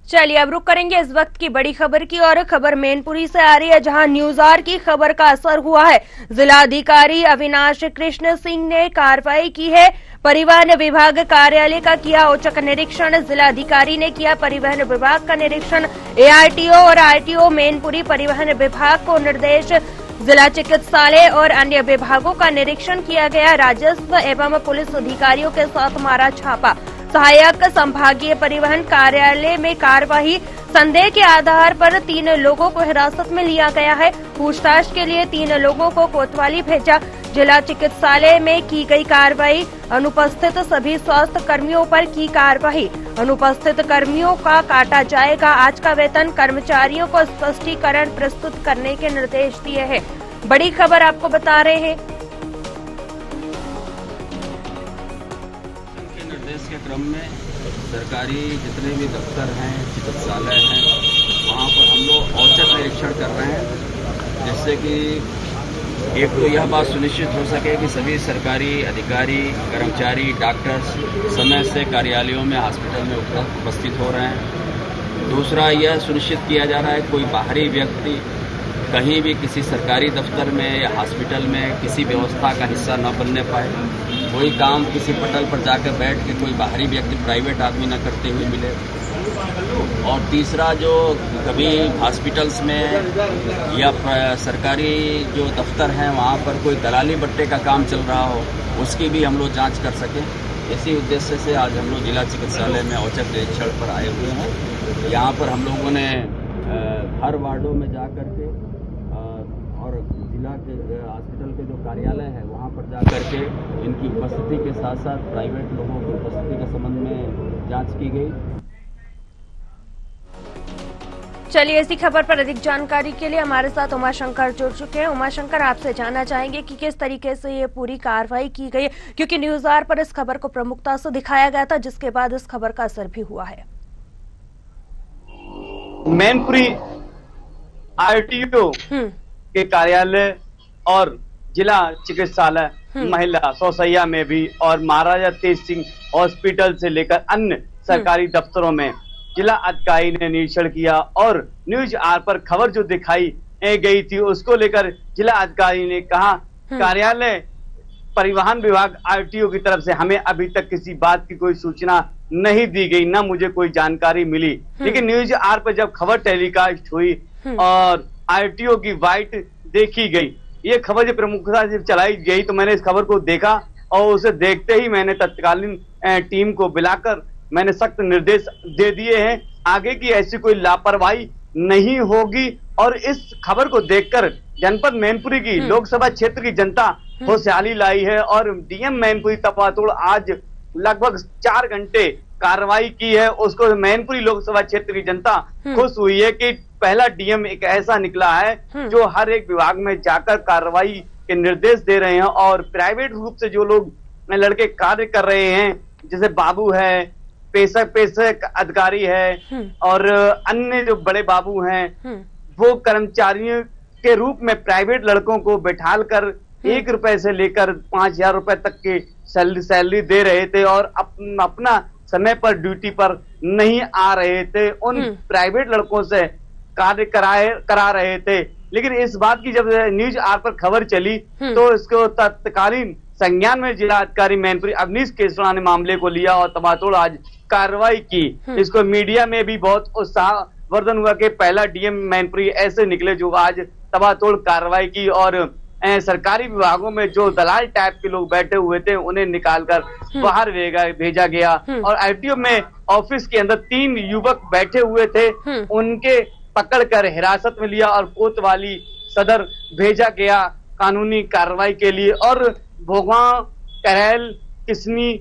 चलिए अब रुक करेंगे इस वक्त की बड़ी खबर की और खबर मैनपुरी से आ रही है, जहां न्यूज़ की खबर का असर हुआ है। जिलाधिकारी अविनाश कृष्ण सिंह ने कार्रवाई की है। परिवहन विभाग कार्यालय का किया औचक निरीक्षण। जिलाधिकारी ने किया परिवहन विभाग का निरीक्षण। एआरटीओ और आरटीओ मैनपुरी परिवहन विभाग को निर्देश। जिला चिकित्सालय और अन्य विभागों का निरीक्षण किया गया। राजस्व एवं पुलिस अधिकारियों के साथ मारा छापा। सहायक संभागीय परिवहन कार्यालय में कार्यवाही। संदेह के आधार पर 3 लोगों को हिरासत में लिया गया है। पूछताछ के लिए 3 लोगों को कोतवाली भेजा। जिला चिकित्सालय में की गई कार्रवाई। अनुपस्थित सभी स्वास्थ्य कर्मियों पर की कार्रवाई। अनुपस्थित कर्मियों का काटा जाएगा आज का वेतन। कर्मचारियों को स्पष्टीकरण प्रस्तुत करने के निर्देश दिए हैं। बड़ी खबर आपको बता रहे हैं। निर्देश के क्रम में सरकारी जितने भी दफ्तर हैं, चिकित्सालय हैं, वहाँ पर हम लोग औचक निरीक्षण कर रहे हैं, जिससे कि एक तो यह बात सुनिश्चित हो सके कि सभी सरकारी अधिकारी, कर्मचारी, डॉक्टर्स समय से कार्यालयों में, हॉस्पिटल में उपस्थित हो रहे हैं। दूसरा, यह सुनिश्चित किया जा रहा है कोई बाहरी व्यक्ति कहीं भी किसी सरकारी दफ्तर में या हॉस्पिटल में किसी व्यवस्था का हिस्सा न बनने पाए। कोई काम किसी पटल पर जाकर बैठ के कोई बाहरी व्यक्ति, प्राइवेट आदमी न करते हुए मिले। और तीसरा, जो कभी हॉस्पिटल्स में या सरकारी जो दफ्तर हैं वहाँ पर कोई दलाली बट्टे का काम चल रहा हो, उसकी भी हम लोग जांच कर सकें। इसी उद्देश्य से आज हम लोग जिला चिकित्सालय में औचक निरीक्षण पर आए हुए हैं। यहाँ पर हम लोगों ने हर वार्डों में जा कर के और जिला के हॉस्पिटल के जो कार्यालय है वहाँ पर जा कर के इनकी उपस्थिति के साथ साथ प्राइवेट लोगों की उपस्थिति के संबंध में जांच की गई। चलिए इसी खबर पर अधिक जानकारी के लिए हमारे साथ उमाशंकर जुड़ चुके हैं। उमाशंकर, आपसे जानना चाहेंगे कि किस तरीके से ये पूरी कार्रवाई की गई, क्योंकि न्यूज़ आर पर इस खबर को प्रमुखता से दिखाया गया था, जिसके बाद इस खबर का असर भी हुआ है। मैनपुरी आरटीओ के कार्यालय और जिला चिकित्सालय महिला सौसैया में भी और महाराजा तेज सिंह हॉस्पिटल से लेकर अन्य सरकारी दफ्तरों में जिला अधिकारी ने निरीक्षण किया और न्यूज़ आर पर खबर जो दिखाई गई थी उसको लेकर जिला अधिकारी ने कहा, कार्यालय परिवहन विभाग आरटीओ की तरफ से हमें अभी तक किसी बात की कोई सूचना नहीं दी गई, ना मुझे कोई जानकारी मिली। लेकिन न्यूज़ आर पर जब खबर टेलीकास्ट हुई और आरटीओ की वाइट देखी गई, ये खबर जब प्रमुखता से चलाई गई, तो मैंने इस खबर को देखा और उसे देखते ही मैंने तत्कालीन टीम को बुलाकर मैंने सख्त निर्देश दे दिए हैं, आगे की ऐसी कोई लापरवाही नहीं होगी। और इस खबर को देखकर जनपद मैनपुरी की लोकसभा क्षेत्र की जनता खुशहाली लाई है और डीएम मैनपुरी तपातोड़ आज लगभग 4 घंटे कार्रवाई की है। उसको मैनपुरी लोकसभा क्षेत्र की जनता खुश हुई है कि पहला डीएम एक ऐसा निकला है जो हर एक विभाग में जाकर कार्रवाई के निर्देश दे रहे हैं। और प्राइवेट रूप से जो लोग लड़के कार्य कर रहे हैं, जैसे बाबू है, पेशक अधिकारी है और अन्य जो बड़े बाबू हैं, वो कर्मचारियों के रूप में प्राइवेट लड़कों को बैठाल कर 1 रुपए से लेकर 5000 रुपए तक की सैलरी दे रहे थे और अपना समय पर ड्यूटी पर नहीं आ रहे थे। उन प्राइवेट लड़कों से कार्य करा रहे थे। लेकिन इस बात की जब न्यूज़ आर पर खबर चली तो इसको तत्कालीन संज्ञान में जिला अधिकारी मैनपुरी अवनीश केसरा ने मामले को लिया और तपातोड़ आज कार्रवाई की। इसको मीडिया में भी बहुत उत्साहवर्धन हुआ कि पहला डीएम मैनपुरी ऐसे निकले जो आज तपातोड़ कार्रवाई की और सरकारी विभागों में जो दलाल टाइप के लोग बैठे हुए थे उन्हें निकालकर बाहर भेजा गया। और आरटीओ में ऑफिस के अंदर 3 युवक बैठे हुए थे, उनके पकड़कर हिरासत में लिया और कोतवाली सदर भेजा गया कानूनी कार्रवाई के लिए। और भोगांव, करैल, किसनी,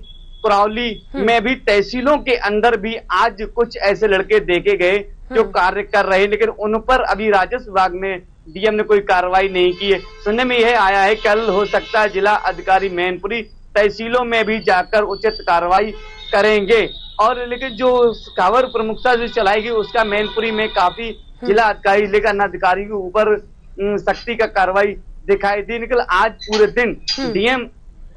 कुरावली में भी तहसीलों के अंदर भी आज कुछ ऐसे लड़के देखे गए जो कार्य कर रहे हैं, लेकिन उन पर अभी राजस्व विभाग ने डीएम ने कोई कार्रवाई नहीं की है। सुनने में यह आया है कल हो सकता है जिला अधिकारी मैनपुरी तहसीलों में भी जाकर उचित कार्रवाई करेंगे। और लेकिन जो खबर प्रमुखता से चलाई गई उसका मैनपुरी में काफी जिला अधिकारी लेकर अधिकारी के ऊपर सख्ती का कार्रवाई दिखाई दी। निकल आज पूरे दिन डीएम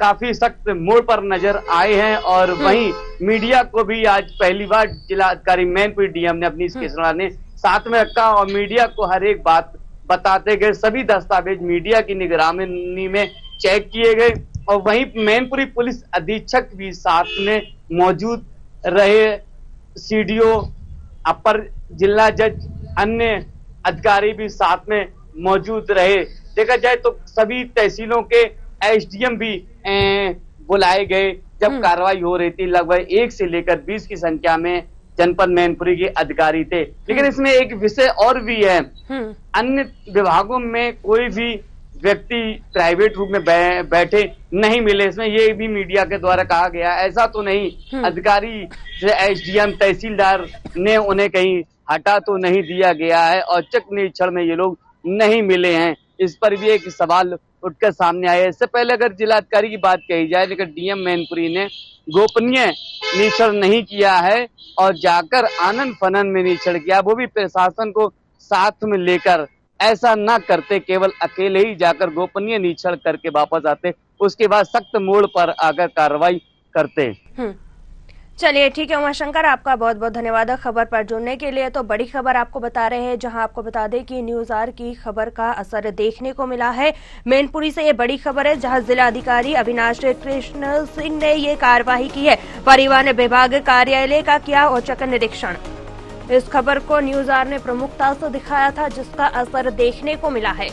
काफी सख्त मोड़ पर नजर आए हैं। और वहीं मीडिया को भी आज पहली बार जिलाधिकारी मैनपुरी डीएम ने अपनी स्टेशन ने साथ में रखा और मीडिया को हर एक बात बताते गए। सभी दस्तावेज मीडिया की निगरानी में चेक किए गए और वहीं मैनपुरी पुलिस अधीक्षक भी साथ में मौजूद रहे। सीडीओ, अपर जिला जज, अन्य अधिकारी भी साथ में मौजूद रहे। देखा जाए तो सभी तहसीलों के एसडीएम भी बुलाए गए जब कार्रवाई हो रही थी। लगभग 1 से लेकर 20 की संख्या में जनपद मैनपुरी के अधिकारी थे। लेकिन इसमें एक विषय और भी है, अन्य विभागों में कोई भी व्यक्ति प्राइवेट रूप में बैठे नहीं मिले। इसमें ये भी मीडिया के द्वारा कहा गया, ऐसा तो नहीं अधिकारी एसडीएम, तहसीलदार ने उन्हें कहीं हटा तो नहीं दिया गया है और चक निरीक्षण में ये लोग नहीं मिले हैं। इस पर भी एक सवाल उठकर सामने आया। इससे पहले अगर जिलाधिकारी की बात कही जाए, लेकिन डीएम मैनपुरी ने गोपनीय निरीक्षण नहीं किया है और जाकर आनन फनन में निरीक्षण किया, वो भी प्रशासन को साथ में लेकर। ऐसा न करते, केवल अकेले ही जाकर गोपनीय निरीक्षण करके वापस आते, उसके बाद सख्त मोड़ पर आकर कार्रवाई करते। चलिए ठीक है उमाशंकर, आपका बहुत बहुत धन्यवाद खबर पर जुड़ने के लिए। तो बड़ी खबर आपको बता रहे हैं, जहां आपको बता दें कि न्यूज आर की खबर का असर देखने को मिला है। मैनपुरी से ये बड़ी खबर है, जहां जिलाधिकारी अविनाश कृष्ण सिंह ने ये कार्यवाही की है। परिवहन विभाग कार्यालय का किया औचक निरीक्षण। इस खबर को न्यूज आर ने प्रमुखता से दिखाया था, जिसका असर देखने को मिला है।